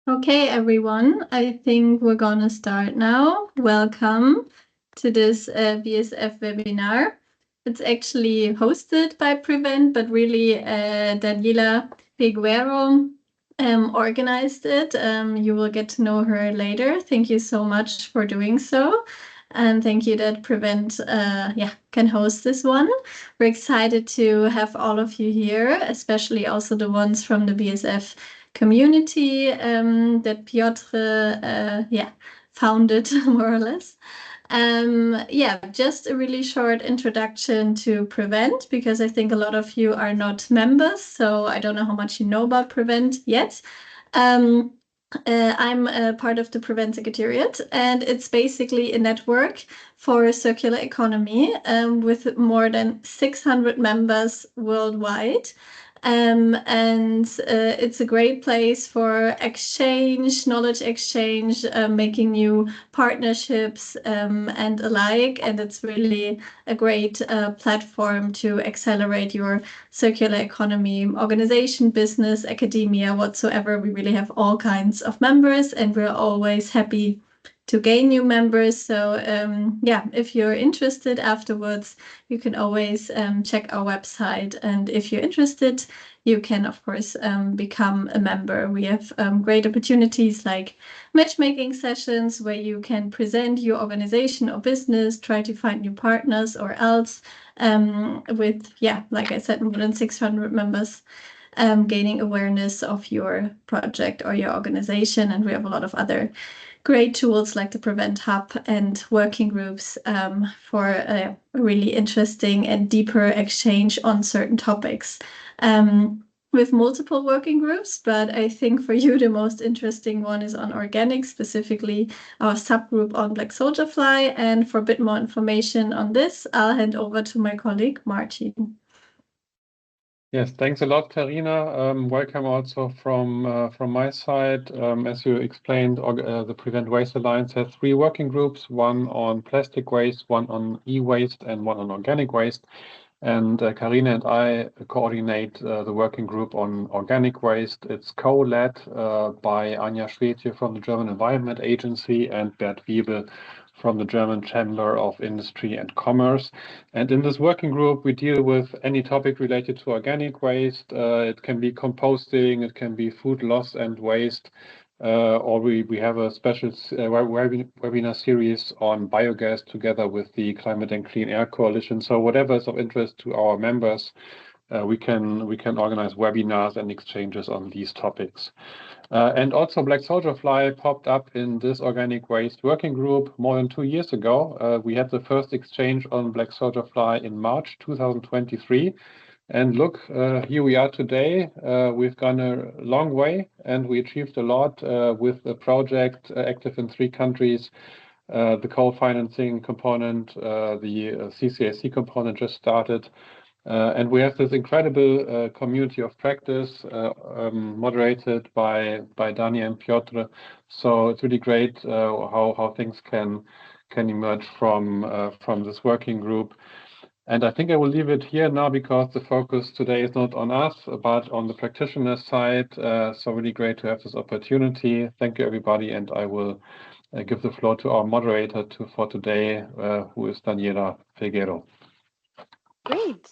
Okay, everyone, I think we're gonna start now. Welcome to this BSF webinar. It's actually hosted by Prevent, but really Daniela Figuero organized it. You will get to know her later. Thank you so much for doing so. And thank you that Prevent can host this one. We're excited to have all of you here, especially also the ones from the BSF community that Piotr founded more or less. Just a really short introduction to Prevent, because I think a lot of you are not members, so I don't know how much you know about Prevent yet. I'm a part of the Prevent Secretariat, and it's basically a network for a circular economy with more than 600 members worldwide. It's a great place for exchange, knowledge exchange, making new partnerships and alike. And it's really a great platform to accelerate your circular economy, organization, business, academia, whatsoever. We really have all kinds of members, and we're always happy to gain new members. So if you're interested afterwards, you can always check our website. And if you're interested, you can, of course, become a member. We have great opportunities like matchmaking sessions where you can present your organization or business, try to find new partners or else like I said, more than 600 members. Gaining awareness of your project or your organization. And we have a lot of other great tools like the Prevent Hub and working groups for a really interesting and deeper exchange on certain topics. With multiple working groups, but I think for you the most interesting one is on organic, specifically our subgroup on black soldier fly. And for a bit more information on this, I'll hand over to my colleague Martin. Yes, thanks a lot, Karina. Welcome also from my side. As you explained, the Prevent Waste Alliance has 3 working groups, one on plastic waste, one on e-waste, and one on organic waste. And Karina and I coordinate the working group on organic waste. It's co-led by Anja Schwedje from the German Environment Agency and Bert Wiebel from the German Chamber of Industry and Commerce. And in this working group, we deal with any topic related to organic waste. It can be composting, it can be food loss and waste, or we have a special webinar series on biogas together with the Climate and Clean Air Coalition. So whatever is of interest to our members, we can organize webinars and exchanges on these topics. And also Black Soldier Fly popped up in this organic waste working group more than 2 years ago. We had the first exchange on Black Soldier Fly in March 2023. And look, here we are today. We've gone a long way and we achieved a lot with a project active in 3 countries. The co-financing component, the CCAC component just started. And we have this incredible community of practice moderated by Dani and Piotr. So it's really great how things can emerge from this working group. And I think I will leave it here now because the focus today is not on us, but on the practitioner side. So really great to have this opportunity. Thank you, everybody. And I will give the floor to our moderator for today, who is Daniela Figuero. Great.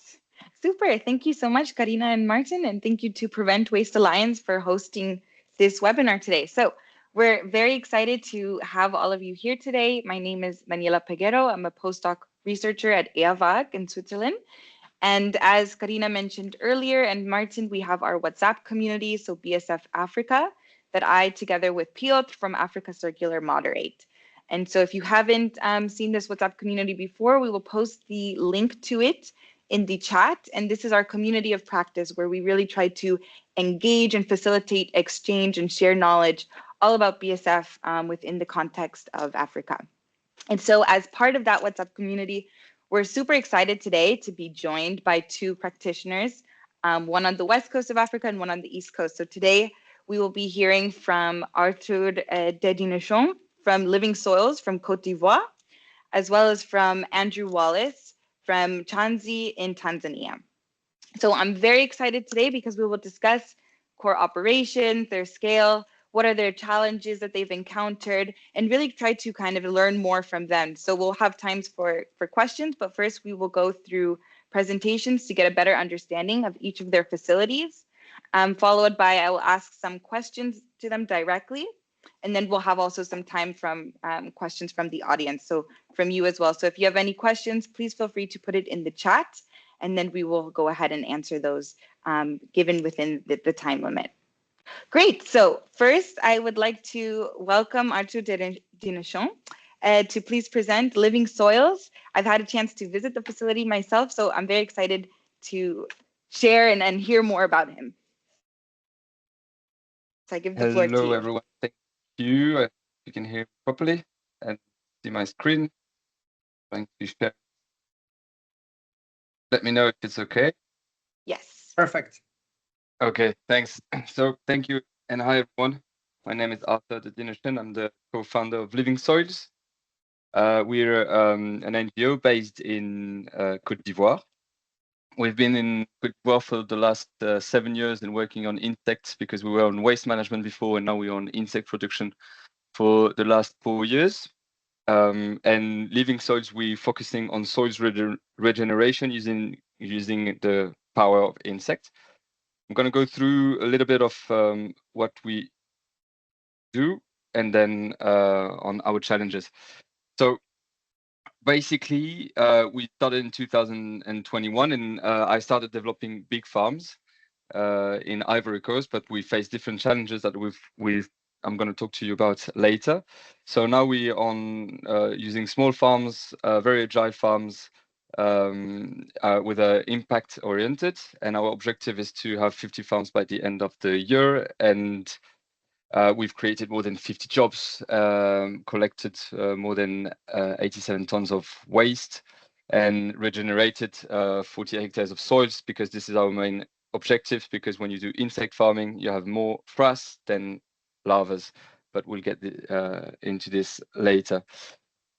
Super. Thank you so much, Karina and Martin. And thank you to Prevent Waste Alliance for hosting this webinar today. So we're very excited to have all of you here today. My name is Daniela Peguero. I'm a postdoc researcher at EAVAG in Switzerland. And as Karina mentioned earlier, and Martin, we have our WhatsApp community, so BSF Africa, that I, together with Piotr from Africa Circular, moderate. And so if you haven't seen this WhatsApp community before, we will post the link to it in the chat. And this is our community of practice where we really try to engage and facilitate exchange and share knowledge all about BSF within the context of Africa. And so as part of that WhatsApp community, we're super excited today to be joined by 2 practitioners, one on the west coast of Africa and one on the east coast. So today we will be hearing from Arthur Dedinechon from Living Soils from Côte d'Ivoire, as well as from Andrew Wallace from Chanzi in Tanzania. So I'm very excited today because we will discuss core operations, their scale, what are their challenges that they've encountered, and really try to kind of learn more from them. So we'll have times for questions, but first we will go through presentations to get a better understanding of each of their facilities. Followed by, I will ask some questions to them directly. And then we'll have also some time from questions from the audience, so from you as well. So if you have any questions, please feel free to put it in the chat, and then we will go ahead and answer those given within the time limit. Great. So first, I would like to welcome Arthur Dinechon to please present Living Soils. I've had a chance to visit the facility myself, so I'm very excited to share and hear more about him. So I give the floor to you. Hello, everyone. Thank you. You can hear me properly and see my screen. I'm going to share. Let me know if it's okay. Yes. Perfect. Okay, thanks. So thank you and hi, everyone. My name is Arthur Dinechon. I'm the co-founder of Living Soils. We're an NGO based in Côte d'Ivoire. We've been in Côte d'Ivoire for the last 7 years and working on insects because we were on waste management before, and now we're on insect production for the last 4 years. And Living Soils, we're focusing on soils regeneration using the power of insects. I'm going to go through a little bit of what we do and then on our challenges. So basically, we started in 2021 and I started developing big farms in Ivory Coast, but we face different challenges that I'm going to talk to you about later. So now we're on using small farms, very agile farms with an impact oriented. And our objective is to have 50 farms by the end of the year. And we've created more than 50 jobs, collected more than 87 tons of waste, and regenerated 40 hectares of soils, because this is our main objective, because when you do insect farming, you have more frass than larvae, but we'll get into this later.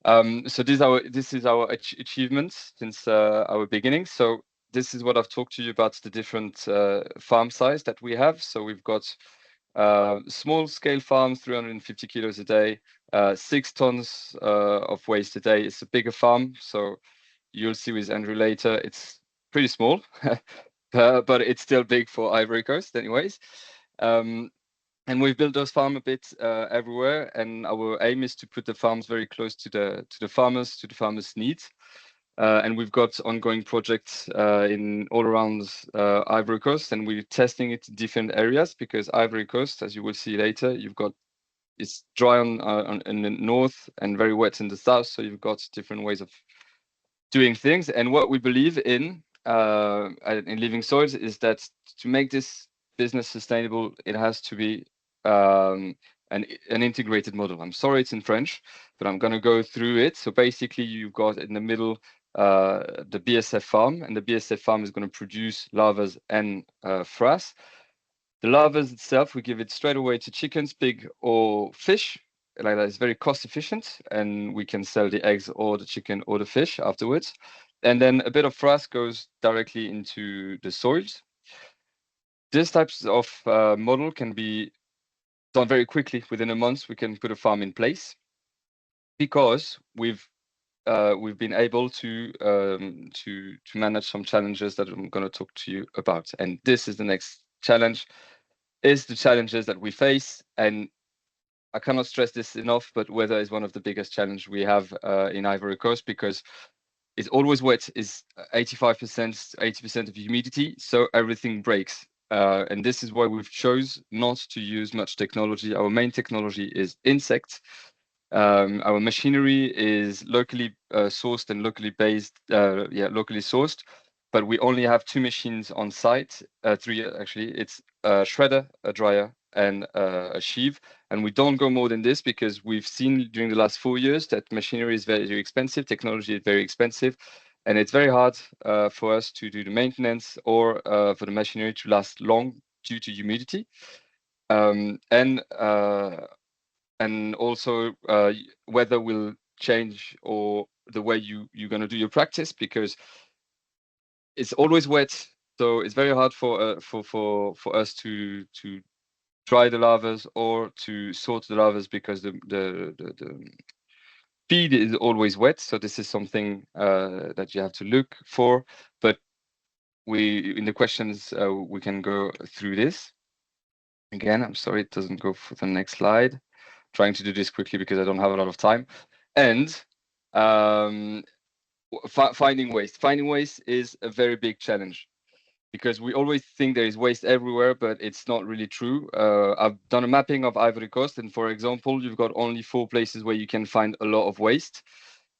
So this is our achievements since our beginning. So this is what I've talked to you about, the different farm size that we have. So we've got small scale farms, 350 kilos a day, 6 tons of waste a day. It's a bigger farm, so you'll see with Andrew later, it's pretty small, but it's still big for Ivory Coast anyways. And we've built those farms a bit everywhere, and our aim is to put the farms very close to the farmers' needs. And we've got ongoing projects in all around Ivory Coast, and we're testing it in different areas, because Ivory Coast, as you will see later, it's dry in the north and very wet in the south, so you've got different ways of doing things. And what we believe in Living Soils is that to make this business sustainable, it has to be an integrated model. I'm sorry it's in French, but I'm going to go through it. So basically, you've got in the middle the BSF farm, and the BSF farm is going to produce larvae and frass. The larvae itself, we give it straight away to chickens, pig, or fish. Like that, it's very cost efficient, and we can sell the eggs or the chicken or the fish afterwards. And then a bit of frass goes directly into the soils. This types of model can be done very quickly. Within a month, we can put a farm in place, because we've been able to manage some challenges that I'm going to talk to you about. And this is the next challenge, is the challenges that we face. And I cannot stress this enough, but weather is one of the biggest challenges we have in Ivory Coast, because it's always wet, is 85%, 80% of humidity, so everything breaks. And this is why we've chose not to use much technology. Our main technology is insects. Our machinery is locally sourced and locally based, locally sourced, but we only have 2 machines on site, 3 actually. It's a shredder, a dryer, and a sheave. And we don't go more than this, because we've seen during the last 4 years that machinery is very expensive, technology is very expensive, and it's very hard for us to do the maintenance or for the machinery to last long due to humidity. And also weather will change, or the way you're going to do your practice, because it's always wet. So it's very hard for us to dry the larvas or to sort the larvas, because the feed is always wet. So this is something that you have to look for. But in the questions, we can go through this. Again, I'm sorry, it doesn't go for the next slide. Trying to do this quickly because I don't have a lot of time. And finding waste. Finding waste is a very big challenge, because we always think there is waste everywhere, but it's not really true. I've done a mapping of Ivory Coast, and for example, you've got only 4 places where you can find a lot of waste,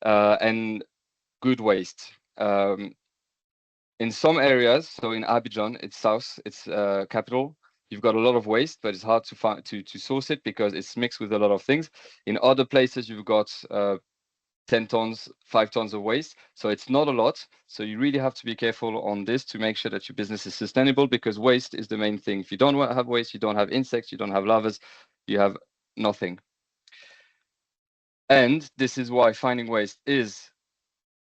and good waste. In some areas, so in Abidjan, it's south, it's capital, you've got a lot of waste, but it's hard to find to source it because it's mixed with a lot of things. In other places, you've got 10 tons, 5 tons of waste. So it's not a lot. So you really have to be careful on this to make sure that your business is sustainable, because waste is the main thing. If you don't have waste, you don't have insects, you don't have larvae, you have nothing. And this is why finding waste is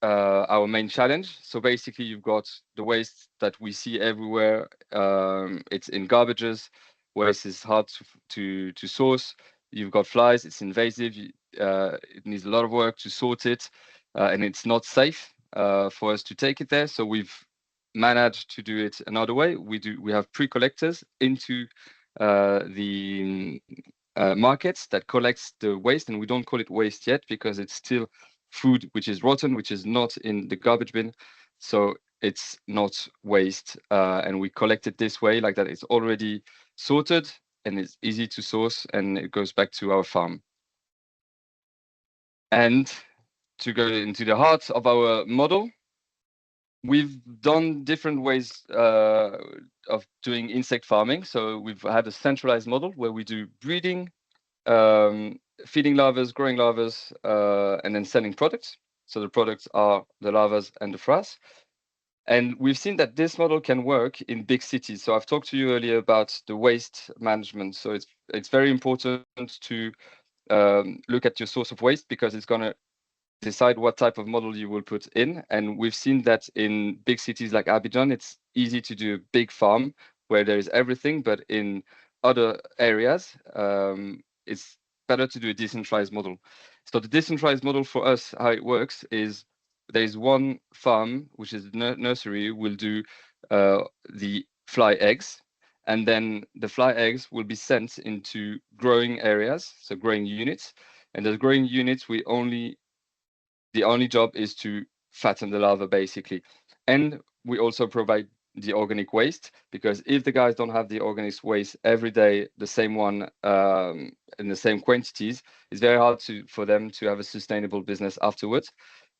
our main challenge. So basically, you've got the waste that we see everywhere. It's in garbages. Waste is hard to source. You've got flies. It's invasive. It needs a lot of work to sort it, and it's not safe for us to take it there. So we've managed to do it another way. We have pre-collectors into the markets that collects the waste, and we don't call it waste yet because it's still food which is rotten, which is not in the garbage bin. So it's not waste, and we collect it this way, like that. It's already sorted and it's easy to source, and it goes back to our farm. And to go into the heart of our model, we've done different ways of doing insect farming. So we've had a centralized model where we do breeding, feeding larvae, growing larvae, and then selling products. So the products are the larvae and the frass. And we've seen that this model can work in big cities. So I've talked to you earlier about the waste management. So it's very important to look at your source of waste, because it's going to decide what type of model you will put in. And we've seen that in big cities like Abidjan, it's easy to do a big farm where there is everything, but in other areas, it's better to do a decentralized model. So the decentralized model for us, how it works is there is one farm, which is nursery, will do the fly eggs, and then the fly eggs will be sent into growing areas, so growing units. And the growing units, the only job is to fatten the larva, basically. And we also provide the organic waste, because if the guys don't have the organic waste every day, the same one in the same quantities, it's very hard for them to have a sustainable business afterwards.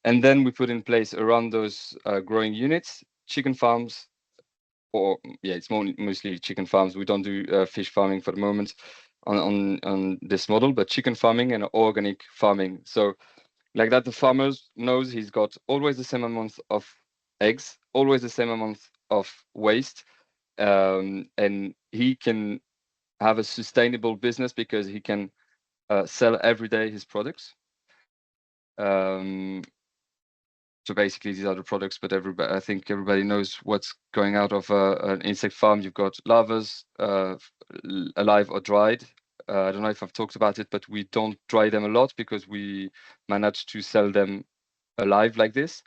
And then we put in place around those growing units, chicken farms, or yeah, it's mostly chicken farms. We don't do fish farming for the moment on this model, but chicken farming and organic farming. So like that, the farmer knows he's got always the same amount of eggs, always the same amount of waste, and he can have a sustainable business because he can sell every day his products. So basically, these are the products, but I think everybody knows what's going out of an insect farm. You've got larvae, alive or dried. I don't know if I've talked about it, but we don't dry them a lot because we manage to sell them alive like this.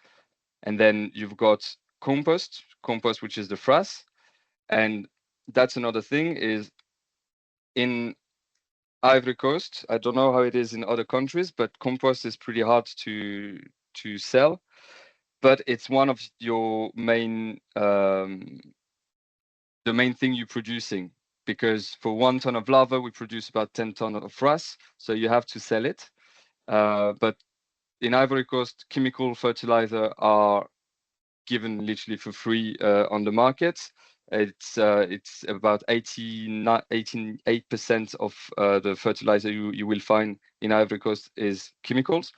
And then you've got compost, which is the frass. And that's another thing is in Ivory Coast, I don't know how it is in other countries, but compost is pretty hard to sell. But it's one of your main, the main thing you're producing, because for 1 ton of larva, we produce about 10 tons of frass. So you have to sell it. But in Ivory Coast, chemical fertilizer are given literally for free on the market. It's about 88% of the fertilizer you will find in Ivory Coast is chemicals.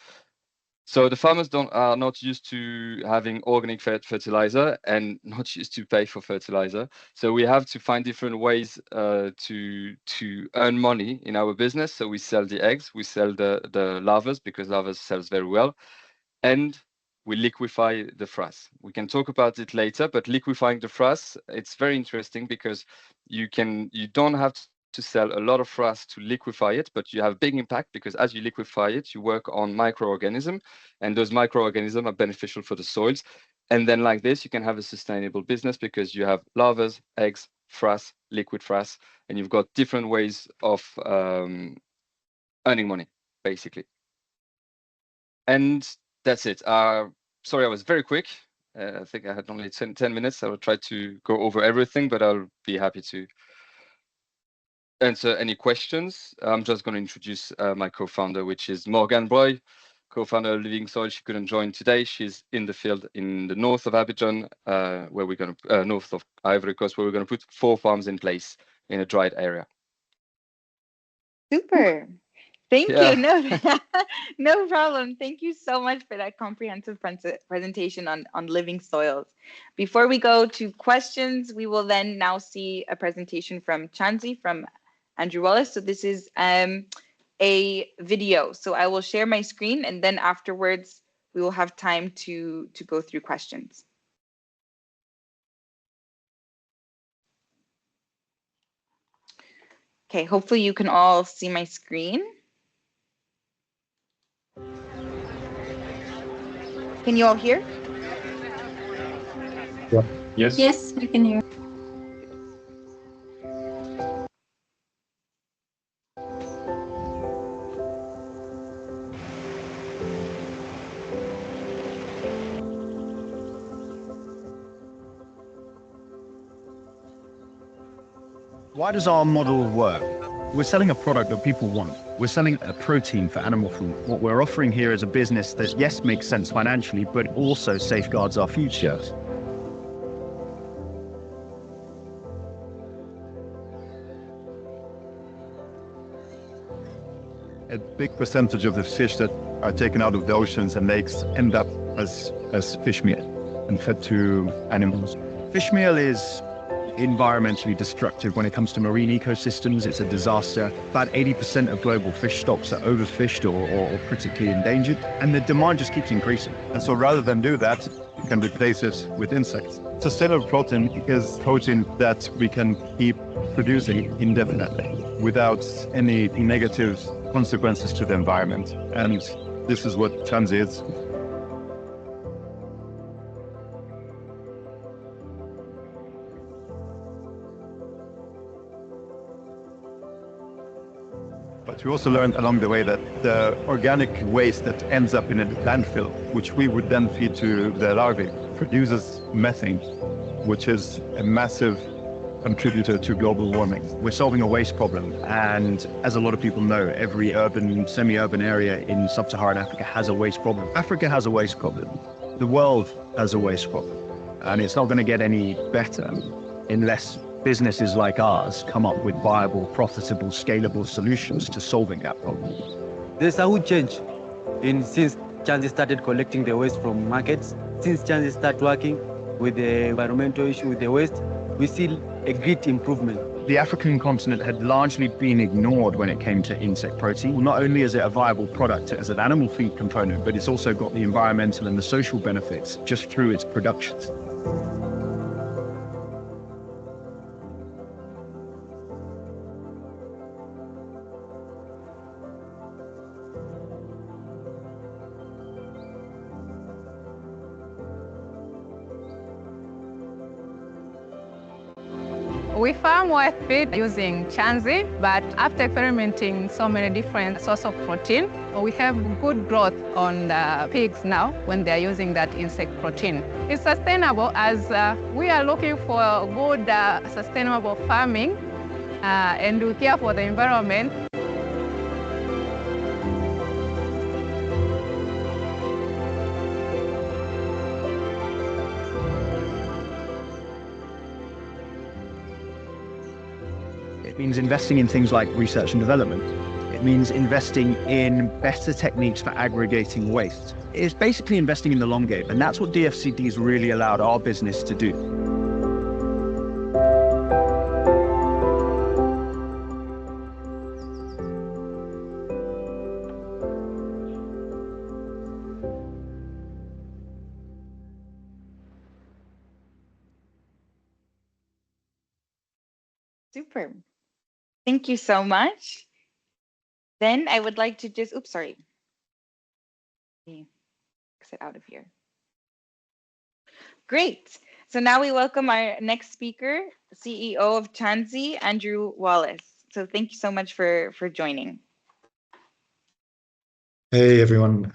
So the farmers are not used to having organic fertilizer and not used to pay for fertilizer. So we have to find different ways to earn money in our business. So we sell the eggs, we sell the larvae, because larvae sells very well, and we liquefy the frass. We can talk about it later, but liquefying the frass, it's very interesting because you don't have to to sell a lot of frass to liquefy it, but you have big impact because as you liquefy it, you work on microorganisms, and those microorganisms are beneficial for the soils. And then like this, you can have a sustainable business because you have larvae, eggs, frass, liquid frass, and you've got different ways of earning money, basically. And that's it. Sorry, I was very quick. I think I had only 10 minutes. I will try to go over everything, but I'll be happy to answer any questions. I'm just going to introduce my co-founder, which is Morgane Breuil, co-founder of Living Soil. She couldn't join today. She's in the field in the north of Abidjan, where we're going to north of Ivory Coast, where we're going to put 4 farms in place in a dried area. Super. Thank Yeah. you. No, no problem. Thank you so much for that comprehensive presentation on living soils. Before we go to questions, we will then now see a presentation from Chanzi, from Andrew Wallace. So this is a video. So I will share my screen, and then afterwards we will have time to go through questions. Okay, hopefully you can all see my screen. Can you all hear? Yeah. Yes. Yes, we can hear. Why does our model work? We're selling a product that people want. We're selling a protein for animal food. What we're offering here is a business that, yes, makes sense financially, but also safeguards our future. A big percentage of the fish that are taken out of the oceans and lakes end up as fish meal and fed to animals. Fish meal is environmentally destructive when it comes to marine ecosystems. It's a disaster. About 80% of global fish stocks are overfished or critically endangered, and the demand just keeps increasing. And so rather than do that, you can replace it with insects. Sustainable protein is protein that we can keep producing indefinitely without any negative consequences to the environment. And this is what Chanzi is. But we also learned along the way that the organic waste that ends up in a landfill, which we would then feed to the larvae, produces methane, which is a massive contributor to global warming. We're solving a waste problem, and as a lot of people know, every urban, semi-urban area in sub-Saharan Africa has a waste problem. Africa has a waste problem. The world has a waste problem, and it's not going to get any better unless businesses like ours come up with viable, profitable, scalable solutions to solving that problem. There's a huge change since Chanzi started collecting the waste from markets. Since Chanzi started working with the environmental issue with the waste, we see a great improvement. The African continent had largely been ignored when it came to insect protein. Not only is it a viable product as an animal feed component, but it's also got the environmental and the social benefits just through its production. We farm wet feed using Chanzi, but after experimenting so many different sources of protein, we have good growth on the pigs now when they're using that insect protein. It's sustainable as we are looking for good sustainable farming and we care for the environment. It means investing in things like research and development. It means investing in better techniques for aggregating waste. It's basically investing in the long game, and that's what DFCD's really allowed our business to do. Super. Thank you so much. Then I would like to just, oops, sorry. Exit out of here. Great. So now we welcome our next speaker, CEO of Chanzi, Andrew Wallace. So thank you so much for joining. Hey everyone.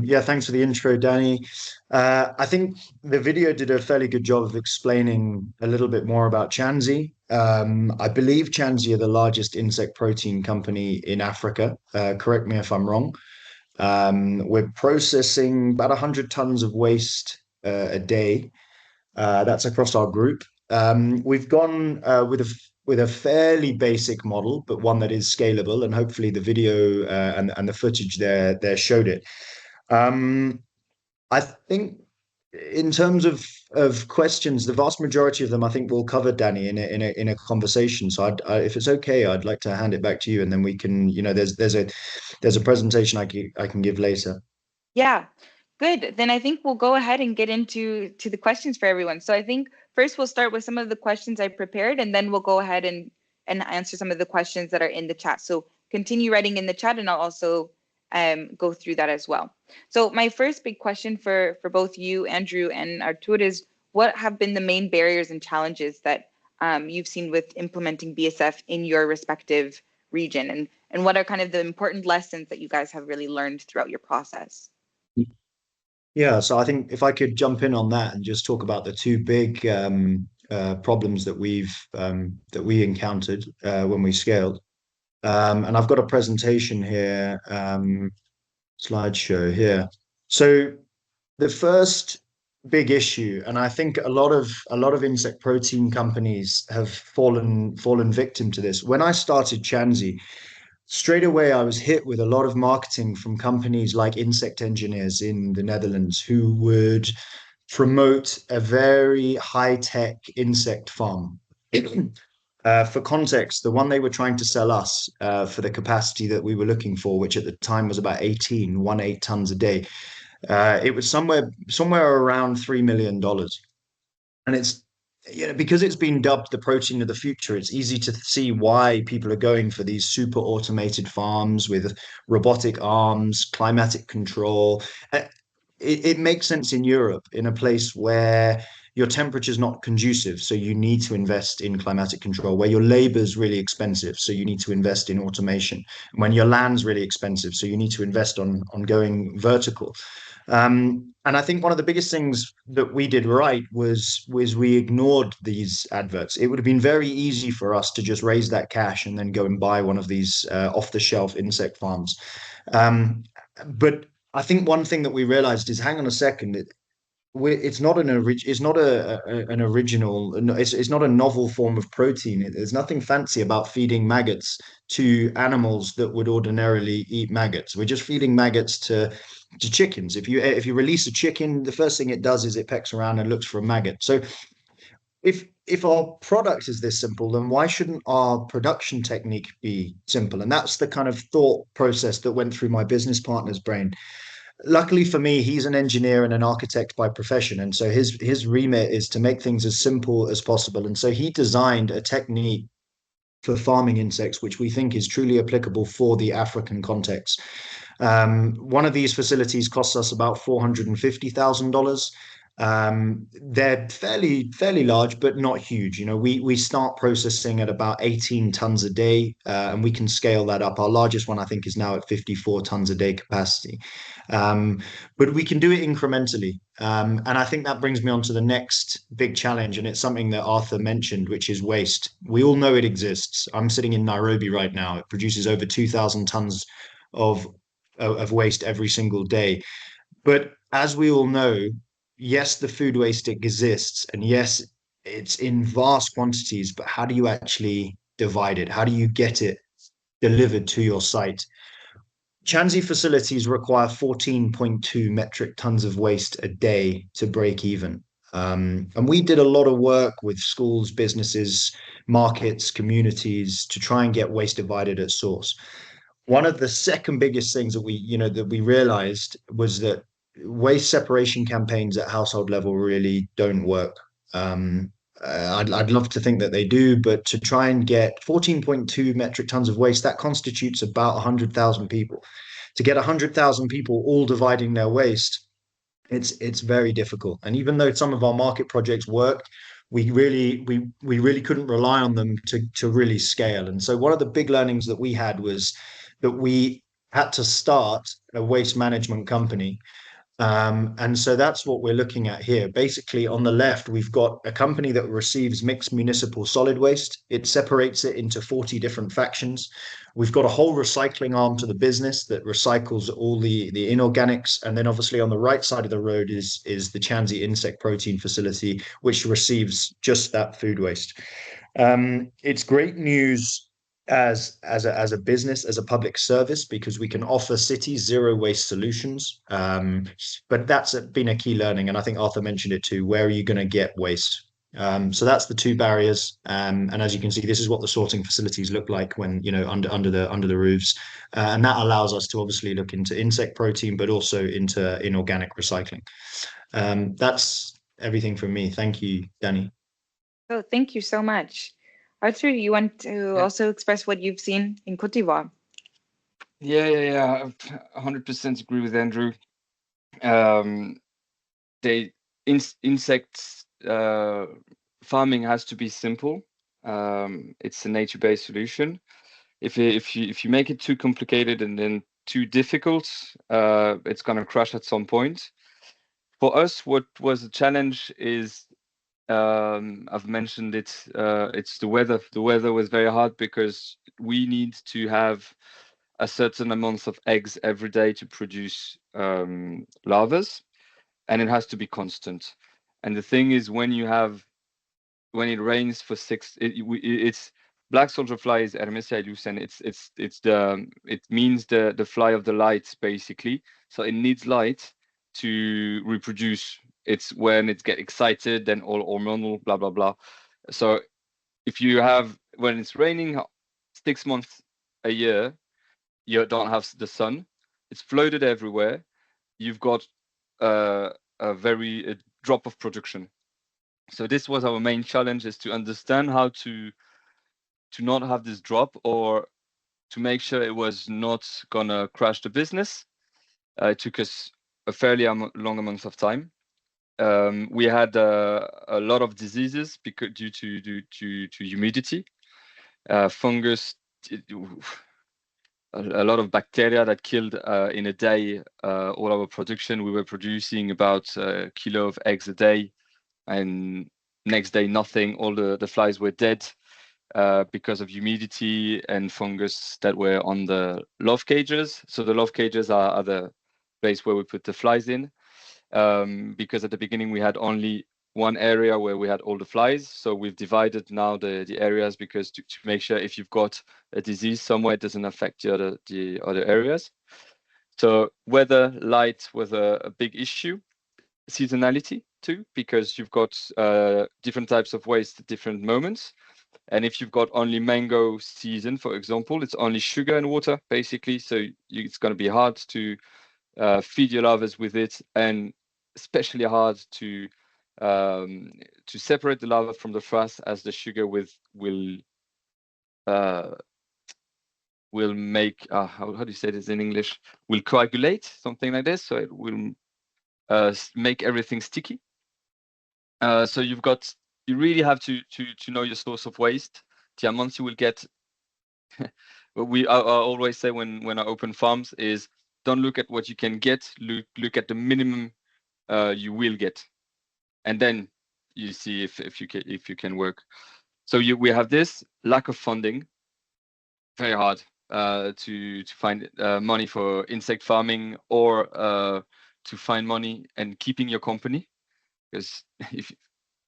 Yeah, thanks for the intro, Danny. I think the video did a fairly good job of explaining a little bit more about Chanzi. I believe Chanzi are the largest insect protein company in Africa. Correct me if I'm wrong. We're processing about 100 tons of waste a day. That's across our group. We've gone with a fairly basic model, but one that is scalable, and hopefully the video and the footage there showed it. I think in terms of questions, the vast majority of them I think we'll cover, Danny, in a conversation. So if it's okay, I'd like to hand it back to you, and then we can, there's a presentation I can give later. Yeah, good. Then I think we'll go ahead and get into the questions for everyone. So I think first we'll start with some of the questions I prepared, and then we'll go ahead and answer some of the questions that are in the chat. So continue writing in the chat, and I'll also go through that as well. So my first big question for both you, Andrew, and Artur is, what have been the main barriers and challenges that you've seen with implementing BSF in your respective region, and what are kind of the important lessons that you guys have really learned throughout your process? Yeah, so I think if I could jump in on that and just talk about the two big problems that we encountered when we scaled. And I've got a presentation here, slideshow here. So the first big issue, and I think a lot of insect protein companies have fallen victim to this. When I started Chanzi, straight away I was hit with a lot of marketing from companies like Insect Engineers in the Netherlands, who would promote a very high-tech insect farm. For context, the one they were trying to sell us for the capacity that we were looking for, which at the time was about 18 tons a day, it was somewhere around $3 million. And it's, because it's been dubbed the protein of the future, it's easy to see why people are going for these super automated farms with robotic arms, climatic control. It makes sense in Europe, in a place where your temperature is not conducive, so you need to invest in climatic control, where your labor is really expensive, so you need to invest in automation, when your land's really expensive, so you need to invest on going vertical. And I think one of the biggest things that we did right was we ignored these adverts. It would have been very easy for us to just raise that cash and then go and buy one of these off-the-shelf insect farms. But I think one thing that we realized is, hang on a second, it's not an original, it's not a novel form of protein. There's nothing fancy about feeding maggots to animals that would ordinarily eat maggots. We're just feeding maggots to chickens. If you release a chicken, the first thing it does is it pecks around and looks for a maggot. So if our product is this simple, then why shouldn't our production technique be simple? And that's the kind of thought process that went through my business partner's brain. Luckily for me, he's an engineer and an architect by profession, and so his remit is to make things as simple as possible. And so he designed a technique for farming insects, which we think is truly applicable for the African context. One of these facilities costs us about $450,000. They're fairly large, but not huge. We start processing at about 18 tons a day, and we can scale that up. Our largest one, I think, is now at 54 tons a day capacity. But we can do it incrementally. And I think that brings me on to the next big challenge, and it's something that Arthur mentioned, which is waste. We all know it exists. I'm sitting in Nairobi right now. It produces over 2,000 tons of waste every single day. But as we all know, yes, the food waste exists, and yes, it's in vast quantities, but how do you actually divide it? How do you get it delivered to your site? Chanzi facilities require 14.2 metric tons of waste a day to break even. And we did a lot of work with schools, businesses, markets, communities to try and get waste divided at source. One of the second biggest things that we realized was that waste separation campaigns at household level really don't work. I'd love to think that they do, but to try and get 14.2 metric tons of waste, that constitutes about 100,000 people. To get 100,000 people all dividing their waste, it's very difficult. And even though some of our market projects worked, we really couldn't rely on them to really scale. And so one of the big learnings that we had was that we had to start a waste management company. And so that's what we're looking at here. Basically, on the left, we've got a company that receives mixed municipal solid waste. It separates it into 40 different factions. We've got a whole recycling arm to the business that recycles all the inorganics. And then obviously on the right side of the road is the Chanzi insect protein facility, which receives just that food waste. It's great news as a business, as a public service, because we can offer cities zero waste solutions. But that's been a key learning, and I think Arthur mentioned it too. Where are you going to get waste? So that's the two barriers, and as you can see, this is what the sorting facilities look like when under the roofs, and that allows us to obviously look into insect protein, but also into inorganic recycling. That's everything from me. Thank you, Danny. Oh, thank you so much. Arthur, you want to also express what you've seen in Côte d'Ivoire? Yeah. 100% agree with Andrew. Insects farming has to be simple. It's a nature-based solution. If you make it too complicated and then too difficult, it's gonna crash at some point. For us, what was a challenge is I've mentioned it. It's the weather. The weather was very hard because we need to have a certain amount of eggs every day to produce larvae, and it has to be constant. And the thing is, when it rains for it's black soldier fly is Hermesia ilus, and it means the fly of the light basically. So it needs light to reproduce. It's when it gets excited, then all hormonal, blah blah blah. So if you have, when it's raining 6 months a year, you don't have the sun. It's flooded everywhere. You've got a drop of production. So this was our main challenge, is to understand how to not have this drop, or to make sure it was not gonna crash the business. It took us a fairly long amount of time. We had a lot of diseases because due to humidity, fungus, a lot of bacteria that killed in a day all our production. We were producing about a kilo of eggs a day, and next day nothing. All the flies were dead because of humidity and fungus that were on the loft cages. So the loft cages are the place where we put the flies in. Because at the beginning we had only one area where we had all the flies. So we've divided now the areas, because to make sure if you've got a disease somewhere, it doesn't affect the other areas. So weather, light was a big issue. Seasonality too, because you've got different types of waste at different moments. And if you've got only mango season, for example, it's only sugar and water basically. So it's going to be hard to feed your larvae with it, and especially hard to separate the larva from the frass, as the sugar will make how do you say this in English? Will coagulate, something like this. So it will make everything sticky. So you really have to know your source of waste, the amounts you will get. What I always say when I open farms is, don't look at what you can get, look at the minimum you will get, and then you see if you can work. So we have this lack of funding, very hard to find money for insect farming, or to find money and keeping your company, because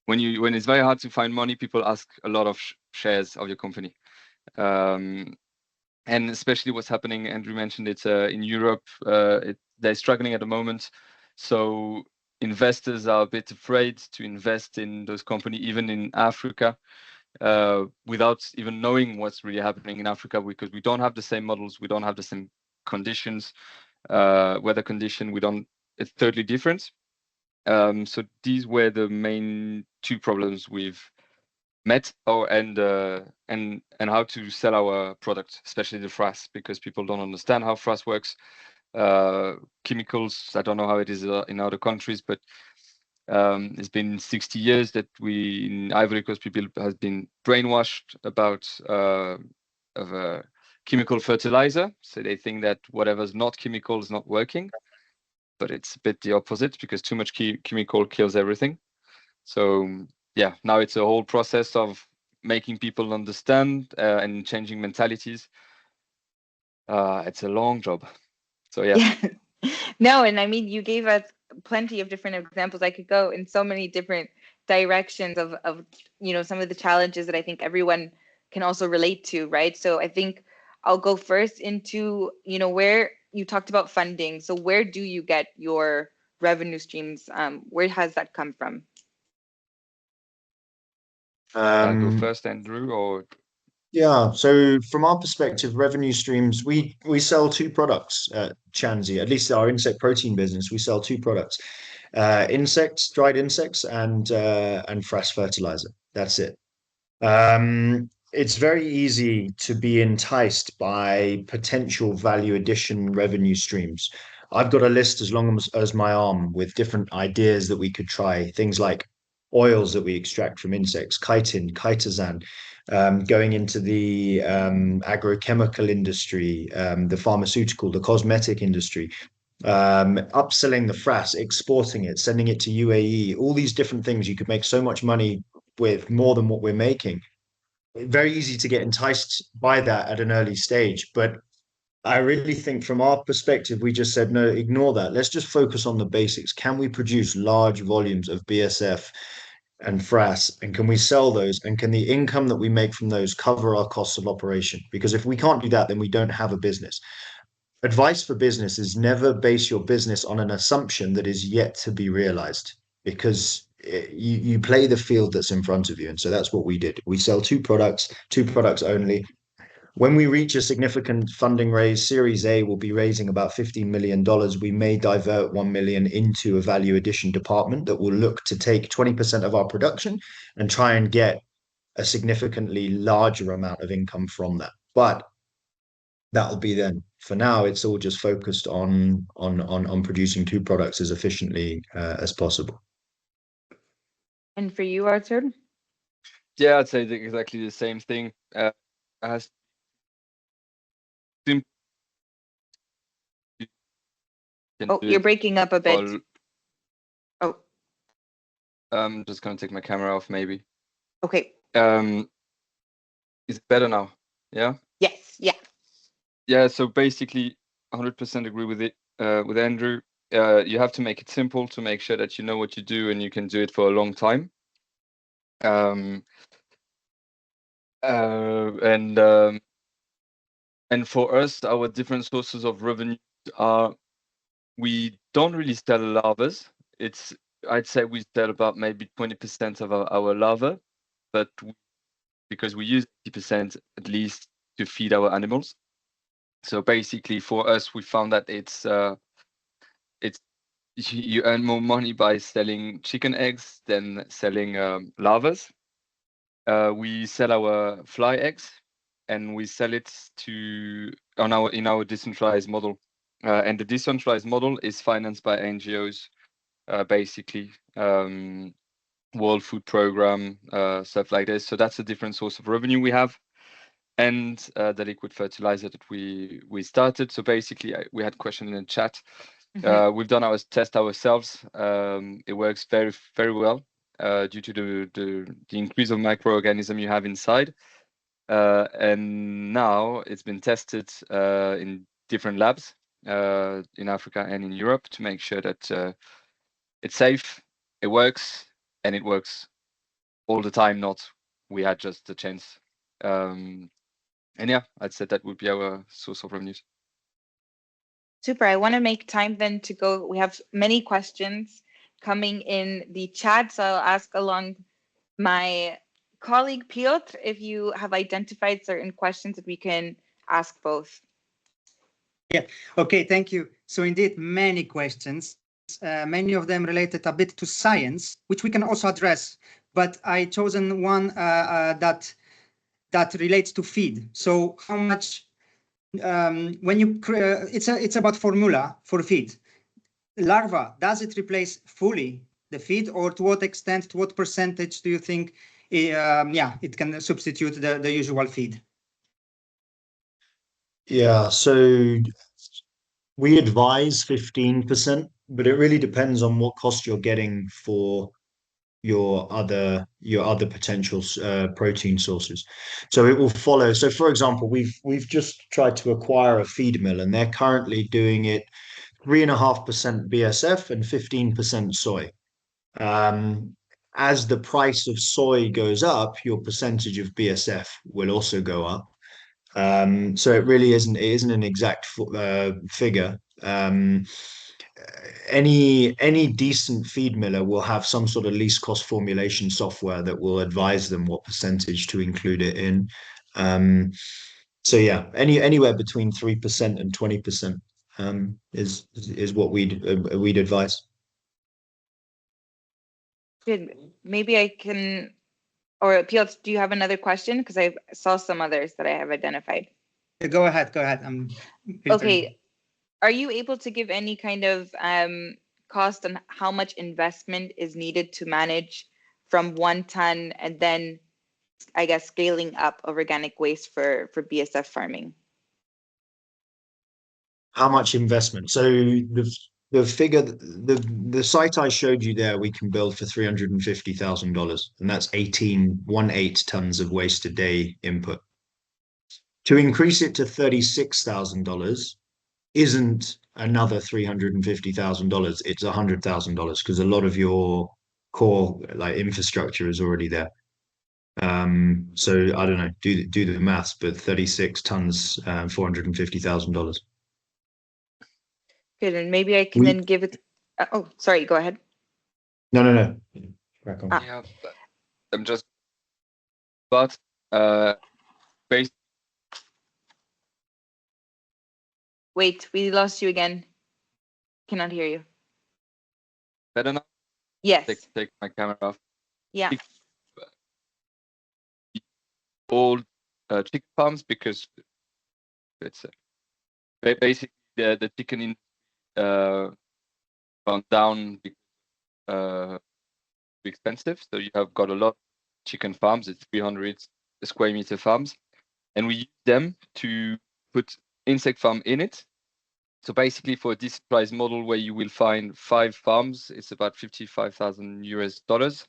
when it's very hard to find money, people ask a lot of shares of your company. And especially what's happening, Andrew mentioned it, in Europe, they're struggling at the moment. So investors are a bit afraid to invest in those companies, even in Africa, without even knowing what's really happening in Africa, because we don't have the same models, we don't have the same conditions, weather condition, it's totally different. So these were the main two problems we've met and how to sell our product, especially the frass, because people don't understand how frass works. Chemicals, I don't know how it is in other countries, but it's been 60 years that we in Ivory Coast people has been brainwashed about of a chemical fertilizer, so they think that whatever's not chemical is not working, but it's a bit the opposite, because too much chemical kills everything. So yeah, now it's a whole process of making people understand and changing mentalities. It's a long job. So yeah. No, and I mean, you gave us plenty of different examples. I could go in so many different directions of some of the challenges that I think everyone can also relate to, right? So I think I'll go first into where you talked about funding. So where do you get your revenue streams? Where has that come from? Go first, Andrew, or yeah. So from our perspective, revenue streams, we sell two products at Chanzi, at least our insect protein business. We sell two products, insects, dried insects, and frass fertilizer. That's it. It's very easy to be enticed by potential value addition revenue streams. I've got a list as long as my arm with different ideas that we could try. Things like oils that we extract from insects, chitin, chitosan, going into the agrochemical industry, the pharmaceutical, the cosmetic industry, upselling the frass, exporting it, sending it to UAE, all these different things. You could make so much money with more than what we're making. Very easy to get enticed by that at an early stage. But I really think from our perspective, we just said, no, ignore that. Let's just focus on the basics. Can we produce large volumes of BSF and frass, and can we sell those, and can the income that we make from those cover our costs of operation? Because if we can't do that, then we don't have a business. Advice for business is never base your business on an assumption that is yet to be realized, because you play the field that's in front of you. And so that's what we did. We sell two products only. When we reach a significant funding raise, Series A will be raising about $15 million. We may divert 1 million into a value addition department that will look to take 20% of our production and try and get a significantly larger amount of income from that. But that'll be then. For now, it's all just focused on producing two products as efficiently as possible. And for you, Arthur? Yeah, I'd say exactly the same thing. As you're breaking up a bit. I'm just gonna take my camera off, maybe. Okay. Is it better now? Yeah. Yes. Yeah. Yeah. So basically, 100% agree with it. With Andrew, you have to make it simple to make sure that you know what you do and you can do it for a long time. And for us, our different sources of revenue are, we don't really sell larvae. I'd say we sell about maybe 20% of our larvae, but because we use 80% at least to feed our animals. So basically, for us, we found that it's you earn more money by selling chicken eggs than selling larvae. We sell our fly eggs, and we sell it in our decentralized model. And the decentralized model is financed by NGOs, basically, World Food Program, stuff like this. So that's a different source of revenue we have. And the liquid fertilizer that we started. So basically, we had a question in the chat. We've done our test ourselves. It works very, very well due to the increase of microorganism you have inside. And now it's been tested in different labs in Africa and in Europe to make sure that it's safe, it works, and it works all the time, not we had just a chance. And yeah, I'd say that would be our source of revenues. Super. I want to make time then to go. We have many questions coming in the chat, so I'll ask along my colleague Piotr if you have identified certain questions that we can ask both. Yeah, okay, thank you. So indeed, many questions, many of them related a bit to science, which we can also address but I chosen one that relates to feed. So how much when you it's about formula for feed. Larva, does it replace fully the feed, or to what extent, to what percentage do you think it can substitute the usual feed? Yeah, so we advise 15%, but it really depends on what cost you're getting for your other potential protein sources. So it will follow. So for example, we've just tried to acquire a feed mill, and they're currently doing it 3.5% BSF and 15% soy. As the price of soy goes up, your percentage of BSF will also go up. So it really isn't an exact figure. Any decent feed miller will have some sort of least cost formulation software that will advise them what percentage to include it in. So yeah, anywhere between 3% and 20% is what we'd advise. Good. Maybe I can, or Piotr, do you have another question? Because I saw some others that I have identified. Go ahead. Okay. Are you able to give any kind of cost on how much investment is needed to manage from 1 ton and then, I guess, scaling up of organic waste for BSF farming? How much investment? So the figure, the site I showed you there, we can build for $350,000, and that's 18 tons of waste a day input. To increase it to $36,000 isn't another $350,000. It's $100,000 because a lot of your core like infrastructure is already there. So I don't know, do the maths, but 36 tons, $450,000. Good, and maybe I can then give it. Oh, sorry. Go ahead. No. Crack on. Yeah, I'm just. But based. Wait, we lost you again. Cannot hear you. Better now? Yes. Take my camera off. Yeah. Old chicken farms, because it's basically the chicken in gone down because expensive. So you have got a lot of chicken farms. It's 300 square meter farms, and we use them to put insect farm in it. So basically, for a decentralized model where you will find 5 farms, it's about $55,000.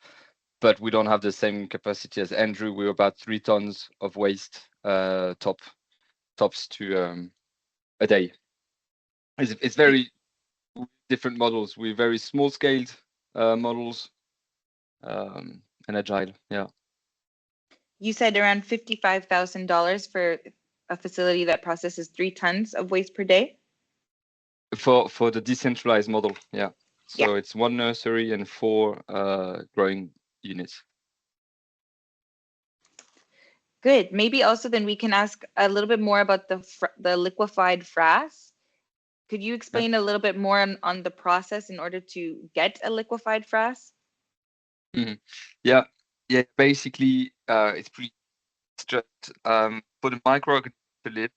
But we don't have the same capacity as Andrew. We're about 3 tons of waste tops to a day. It's very different models. We're very small scaled models and agile. Yeah. You said around $55,000 for a facility that processes 3 tons of waste per day? For the decentralized model, yeah. So yeah. It's 1 nursery and 4 growing units. Good. Maybe also then we can ask a little bit more about the liquefied frass. Could you explain a little bit more on the process in order to get a liquefied frass? Mm-hmm. Yeah. Basically, it's pretty just for the microorganism to live.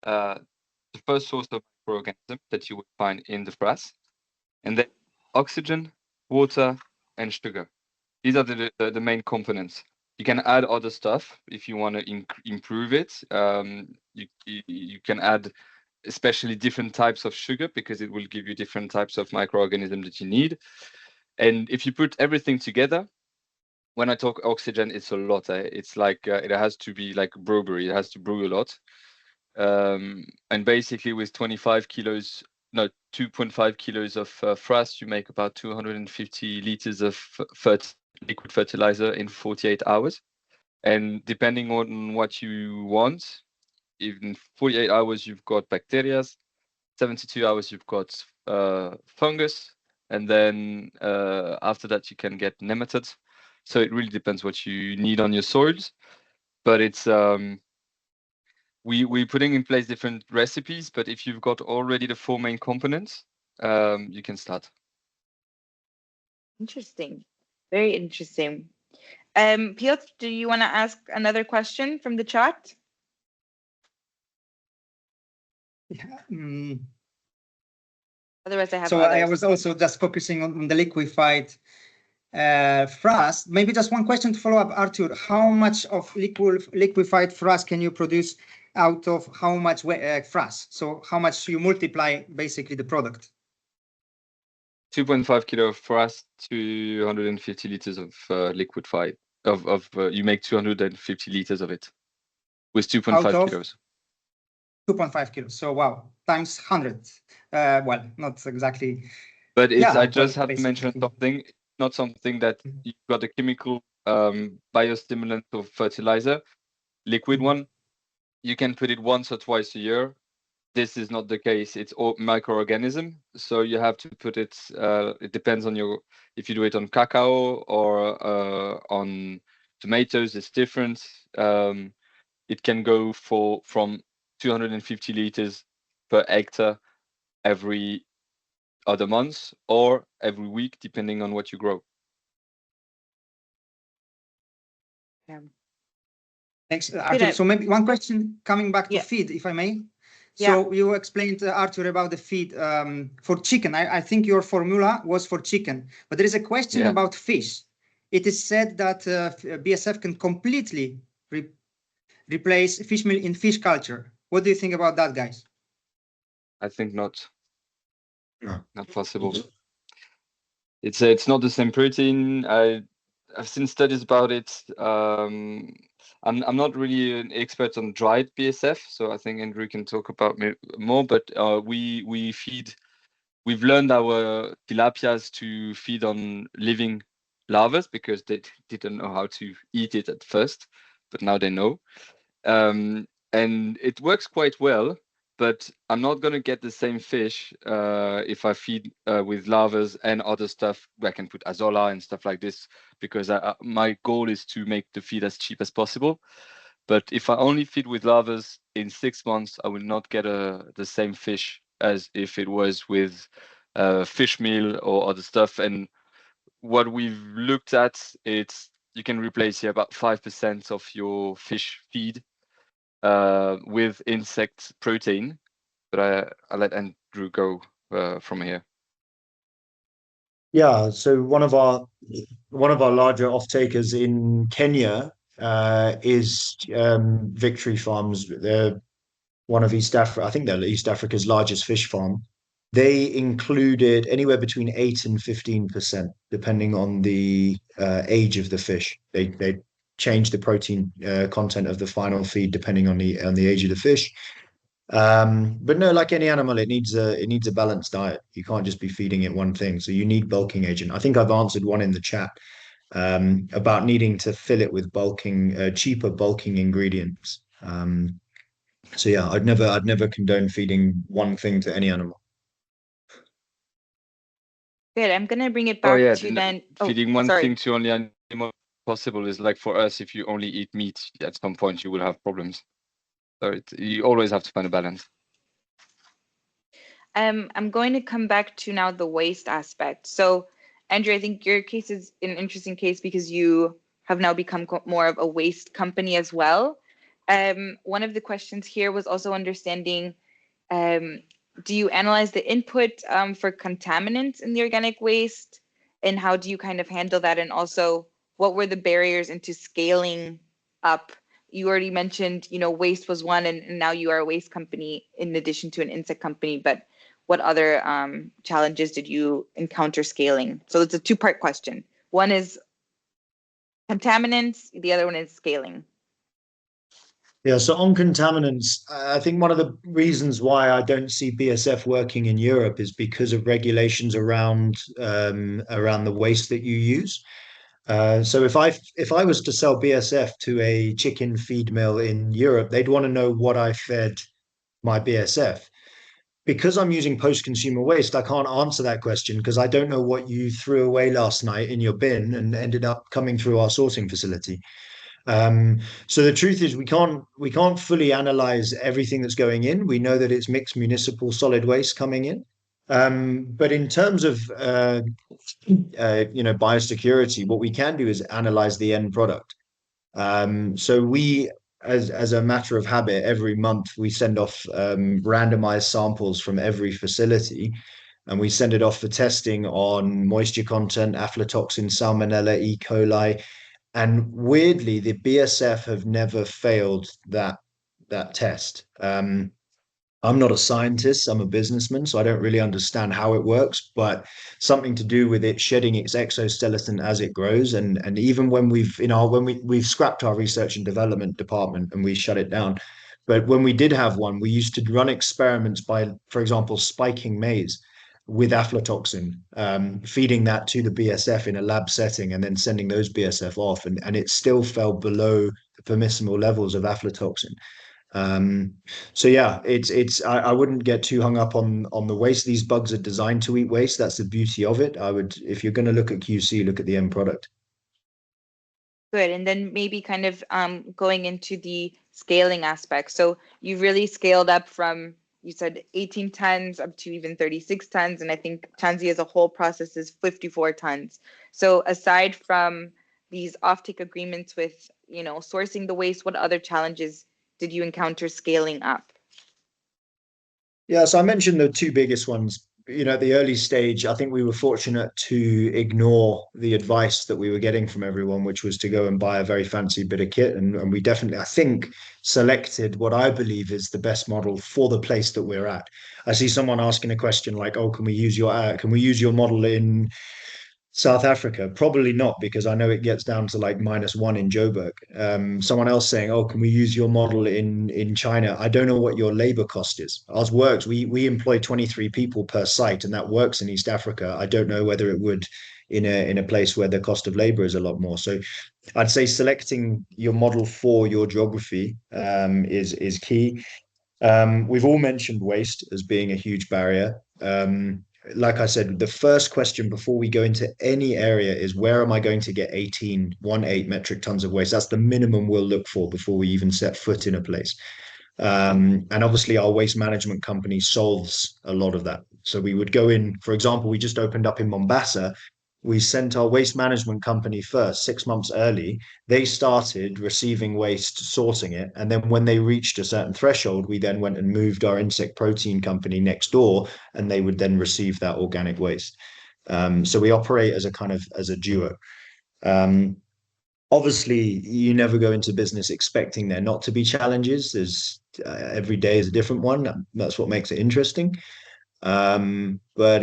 The first source of microorganism that you would find in the frass, and then oxygen, water, and sugar. These are the main components. You can add other stuff if you want to improve it. You can add especially different types of sugar because it will give you different types of microorganisms that you need. And if you put everything together, when I talk oxygen, it's a lot. It's like it has to be like brewery. It has to brew a lot. And basically with 2.5 kilos of frass, you make about 250 liters of liquid fertilizer in 48 hours. And depending on what you want, in 48 hours, you've got bacteria, 72 hours, you've got fungus. And then after that, you can get nematodes. So it really depends what you need on your soils. But it's we're putting in place different recipes, but if you've got already the 4 main components, you can start. Interesting. Very interesting. Piotr, do you want to ask another question from the chat? Otherwise, I have so others. I was also just focusing on the liquefied frass. Maybe just one question to follow up, Arthur. How much of liquefied frass can you produce out of how much frass? So how much you multiply basically the product? 2.5 kilo for us, 250 liters of liquefied. You make 250 liters of it with 2.5 kilos. 2.5 kilos. So wow, times 100. Well, not exactly. But it's, I just have to mention something, not something that you've got a chemical biostimulant or fertilizer, liquid one. You can put it once or twice a year. This is not the case. It's all microorganism. So you have to put it, it depends on your, if you do it on cacao or on tomatoes, it's different. It can go from 250 liters per hectare every other month or every week, depending on what you grow. Yeah. Thanks, Arthur. So maybe one question coming back to feed, if I may. So you explained, Arthur, about the feed for chicken. I think your formula was for chicken, but there is a question about fish. It is said that BSF can completely replace fish meal in fish culture. What do you think about that, guys? I think not. No. Not possible. It's not the same protein. I've seen studies about it. I'm not really an expert on dried BSF, so I think Andrew can talk about more. But we've learned our tilapias to feed on living larvae because they didn't know how to eat it at first, but now they know. And it works quite well, but I'm not going to get the same fish if I feed with larvae and other stuff where I can put azola and stuff like this, because my goal is to make the feed as cheap as possible. But if I only feed with larvae in 6 months, I will not get the same fish as if it was with fish meal or other stuff. And what we've looked at, it's you can replace about 5% of your fish feed with insect protein, but I'll let Andrew go from here. Yeah, so one of our larger off-takers in Kenya is Victory Farms. They're one of East Africa. I think they're East Africa's largest fish farm. They included anywhere between 8 and 15%, depending on the age of the fish. They change the protein content of the final feed depending on the age of the fish. But no, like any animal, it needs a balanced diet. You can't just be feeding it one thing. So you need bulking agent. I think I've answered one in the chat about needing to fill it with cheaper bulking ingredients. So yeah, I'd never condone feeding one thing to any animal. Good. I'm gonna bring it back to then feeding one thing to only animal possible is like for us. If you only eat meat, at some point you will have problems. So you always have to find a balance. I'm going to come back to now the waste aspect. So, Andrew, I think your case is an interesting case because you have now become more of a waste company as well. One of the questions here was also understanding, do you analyze the input for contaminants in the organic waste? And how do you kind of handle that? And also, what were the barriers into scaling up? You already mentioned, waste was one, and now you are a waste company in addition to an insect company. But what other challenges did you encounter scaling? So it's a two-part question. One is contaminants, the other one is scaling. Yeah, so on contaminants, I think one of the reasons why I don't see BSF working in Europe is because of regulations around the waste that you use. So if I was to sell BSF to a chicken feed mill in Europe, they'd want to know what I fed my BSF. Because I'm using post-consumer waste, I can't answer that question because I don't know what you threw away last night in your bin and ended up coming through our sorting facility. So the truth is we can't fully analyze everything that's going in. We know that it's mixed municipal solid waste coming in. But in terms of biosecurity, what we can do is analyze the end product. So we, as a matter of habit, every month we send off randomized samples from every facility, and we send it off for testing on moisture content, aflatoxin, salmonella, E. coli, and weirdly, the BSF have never failed that test. I'm not a scientist, I'm a businessman, so I don't really understand how it works, but something to do with it shedding its exoskeleton as it grows. And even when we've scrapped our research and development department and we shut it down. But when we did have one, we used to run experiments by, for example, spiking maize with aflatoxin, feeding that to the BSF in a lab setting and then sending those BSF off. And it still fell below the permissible levels of aflatoxin. So yeah, I wouldn't get too hung up on the waste. These bugs are designed to eat waste. That's the beauty of it. If you're going to look at QC, look at the end product. Good. And then maybe kind of going into the scaling aspect. So you've really scaled up from, you said 18 tons up to even 36 tons. And I think Chanzi as a whole processes 54 tons. So aside from these offtake agreements with, sourcing the waste, what other challenges did you encounter scaling up? Yeah, so I mentioned the two biggest ones. At the early stage, I think we were fortunate to ignore the advice that we were getting from everyone, which was to go and buy a very fancy bit of kit. And we definitely, I think, selected what I believe is the best model for the place that we're at. I see someone asking a question like, "Oh, can we use your model in South Africa?" Probably not, because I know it gets down to like -1 in Joburg. Someone else saying, "Oh, can we use your model in China?" I don't know what your labor cost is. Ours works. We employ 23 people per site, and that works in East Africa. I don't know whether it would in a place where the cost of labor is a lot more. So I'd say selecting your model for your geography is key. We've all mentioned waste as being a huge barrier. Like I said, the first question before we go into any area is, where am I going to get 18 metric tons of waste? That's the minimum we'll look for before we even set foot in a place. And obviously our waste management company solves a lot of that. So we would go in, for example, we just opened up in Mombasa. We sent our waste management company first 6 months early. They started receiving waste, sorting it. And then when they reached a certain threshold, we then went and moved our insect protein company next door, and they would then receive that organic waste. So we operate as a duo. Obviously, you never go into business expecting there not to be challenges. There's every day is a different one. That's what makes it interesting. But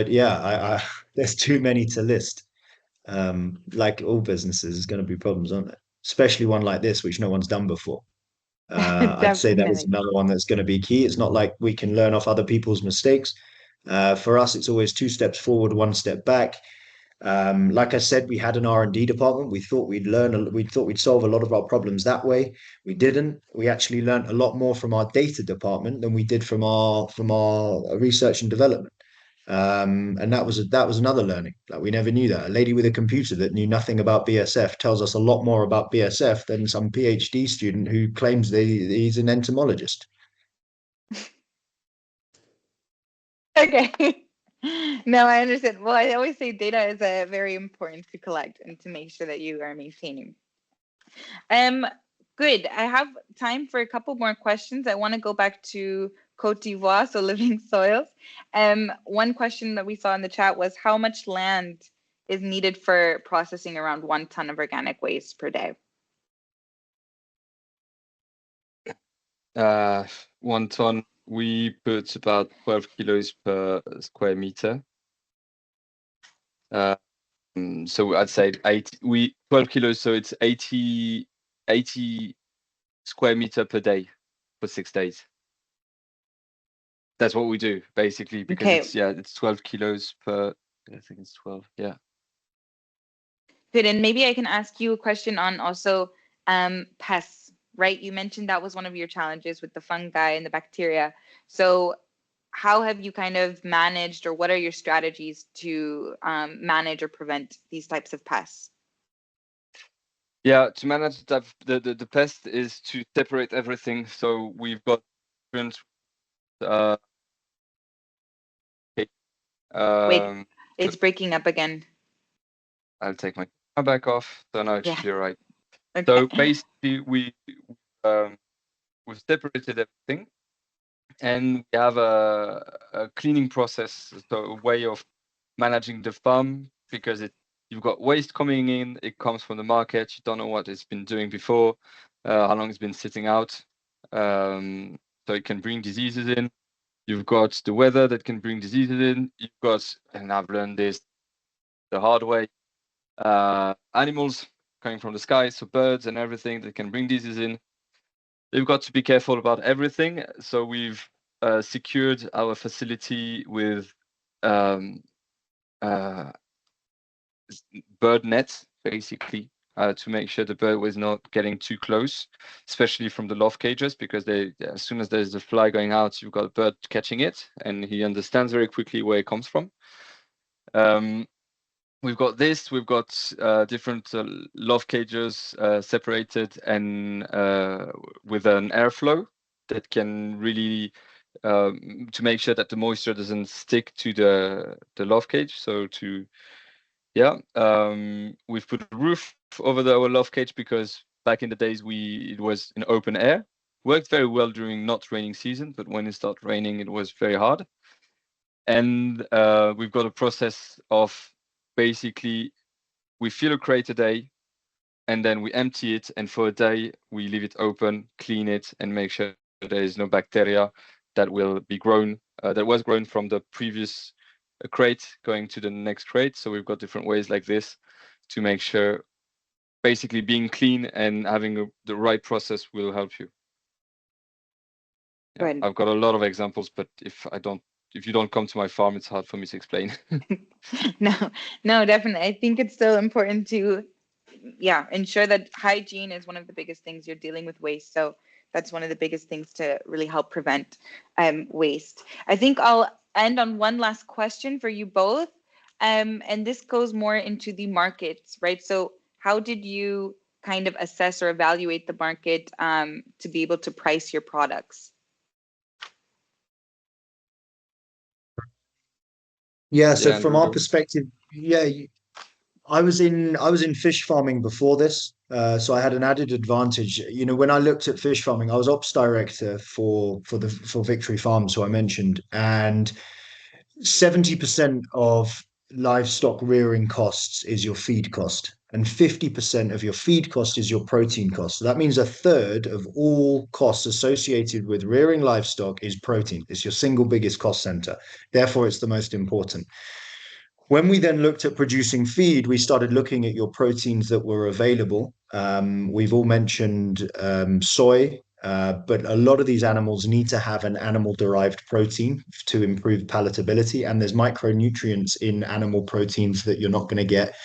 yeah, there's too many to list. Like all businesses, there's going to be problems, aren't there? Especially one like this, which no one's done before. I'd say that is another one that's going to be key. It's not like we can learn off other people's mistakes. For us, it's always 2 steps forward, 1 step back. Like I said, we had an R&D department. We thought we'd solve a lot of our problems that way. We didn't. We actually learned a lot more from our data department than we did from our research and development. And that was another learning. Like, we never knew that. A lady with a computer that knew nothing about BSF tells us a lot more about BSF than some PhD student who claims he's an entomologist. Okay. No, I understand. Well, I always say data is very important to collect and to make sure that you are maintaining. Good. I have time for a couple more questions. I want to go back to Côte d'Ivoire, so living soils. One question that we saw in the chat was, how much land is needed for processing around 1 ton of organic waste per day? 1 ton, we put about 12 kilos per square meter. So I'd say 12 kilos, so it's 80 square meter per day for 6 days. That's what we do basically, because it's 12 kilos per, I think it's 12. Yeah. Good. And maybe I can ask you a question on also pests, right? You mentioned that was one of your challenges with the fungi and the bacteria. So how have you kind of managed, or what are your strategies to manage or prevent these types of pests? Yeah, to manage the pest is to separate everything. So we've got different Wait, it's breaking up again. I'll take my camera back off. So now it should be all right. Okay. So basically, we've separated everything, and we have a cleaning process, so a way of managing the farm, because you've got waste coming in, it comes from the market, you don't know what it's been doing before, how long it's been sitting out, so it can bring diseases in. You've got the weather that can bring diseases in. You've got, and I've learned this the hard way, animals coming from the sky, so birds and everything that can bring diseases in. You've got to be careful about everything. So we've secured our facility with bird nets, basically, to make sure the bird was not getting too close, especially from the loft cages, because as soon as there's a fly going out, you've got a bird catching it, and he understands very quickly where it comes from. We've got different loft cages separated and with an airflow that can really to make sure that the moisture doesn't stick to the loft cage. So we've put a roof over our loft cage, because back in the days it was in open air. Worked very well during not raining season, but when it started raining, it was very hard. And we've got a process of basically we fill a crate a day, and then we empty it, and for a day we leave it open, clean it, and make sure there is no bacteria that will be grown that was grown from the previous crate going to the next crate. So we've got different ways like this to make sure basically being clean and having the right process will help you. Yeah, I've got a lot of examples, but if you don't come to my farm, it's hard for me to explain. No, definitely. I think it's still important to, ensure that hygiene is one of the biggest things. You're dealing with waste. So that's one of the biggest things to really help prevent waste. I think I'll end on one last question for you both. And this goes more into the markets, right? So how did you kind of assess or evaluate the market to be able to price your products? Yeah, so from our perspective, I was in fish farming before this, so I had an added advantage. You know, when I looked at fish farming, I was ops director for Victory Farms, who I mentioned, and 70% of livestock rearing costs is your feed cost, and 50% of your feed cost is your protein cost. So that means a third of all costs associated with rearing livestock is protein. It's your single biggest cost center. Therefore, it's the most important. When we then looked at producing feed, we started looking at your proteins that were available. We've all mentioned soy, but a lot of these animals need to have an animal-derived protein to improve palatability, and there's micronutrients in animal proteins that you're not going to get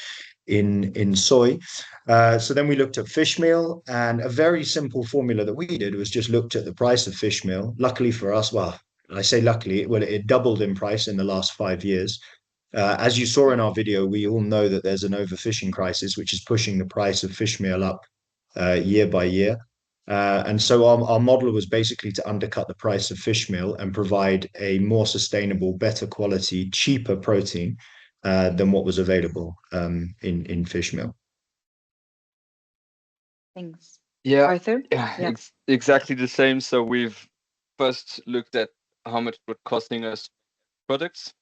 in soy. So then we looked at fish meal, and a very simple formula that we did was just looked at the price of fish meal. Luckily for us, well, I say luckily, it doubled in price in the last 5 years. As you saw in our video, we all know that there's an overfishing crisis, which is pushing the price of fish meal up year by year. And so our model was basically to undercut the price of fish meal and provide a more sustainable, better quality, cheaper protein than what was available in fish meal. Thanks. Yeah, Arthur? Yeah. Exactly the same. So we've first looked at how much it would costing us products,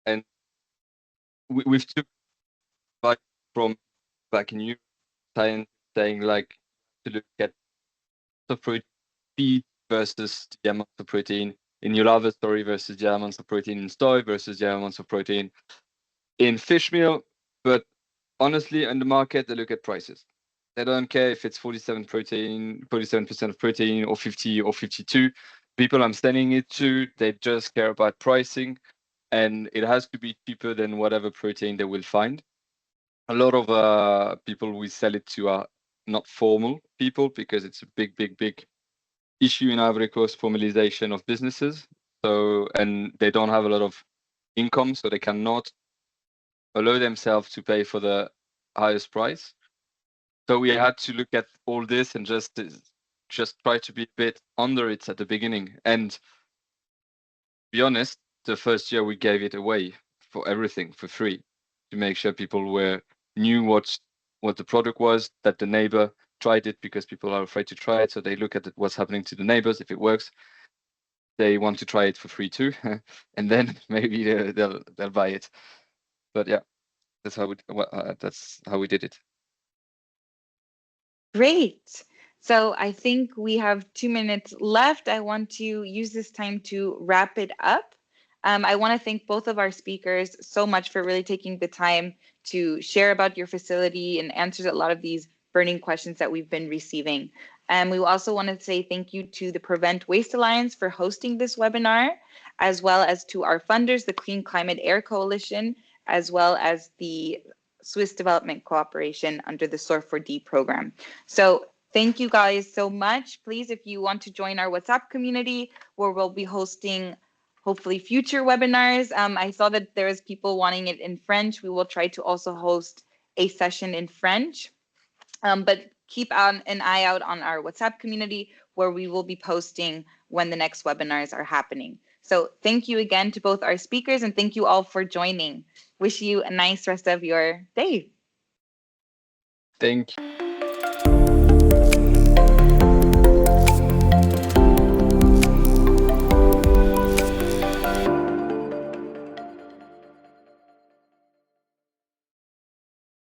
and we've took like from back in Europe, saying like to look at the protein feed versus the amount of protein in your larva story versus the amounts of protein in soy versus the amounts of protein in fish meal. But honestly, in the market, they look at prices. They don't care if it's 47% of protein or 50 or 52. People I'm selling it to, they just care about pricing, and it has to be cheaper than whatever protein they will find. A lot of people we sell it to are not formal people, because it's a big issue in Ivory Coast, formalization of businesses. So, and they don't have a lot of income, so they cannot allow themselves to pay for the highest price. So we had to look at all this and just try to be a bit under it at the beginning. And be honest, the first year we gave it away for everything for free to make sure people knew what the product was, that the neighbor tried it, because people are afraid to try it. So they look at what's happening to the neighbors. If it works, they want to try it for free too, and then maybe they'll buy it. But yeah, that's how we did it. Great. So I think we have 2 minutes left. I want to use this time to wrap it up. I want to thank both of our speakers so much for really taking the time to share about your facility and answer a lot of these burning questions that we've been receiving. And we also want to say thank you to the Prevent Waste Alliance for hosting this webinar, as well as to our funders, the Clean Climate Air Coalition, as well as the Swiss Development Cooperation under the SOR4D program. So thank you guys so much. Please, if you want to join our WhatsApp community, where we'll be hosting hopefully future webinars. I saw that there's people wanting it in French. We will try to also host a session in French. But keep an eye out on our WhatsApp community, where we will be posting when the next webinars are happening. So thank you again to both our speakers, and thank you all for joining. Wish you a nice rest of your day. Thank you.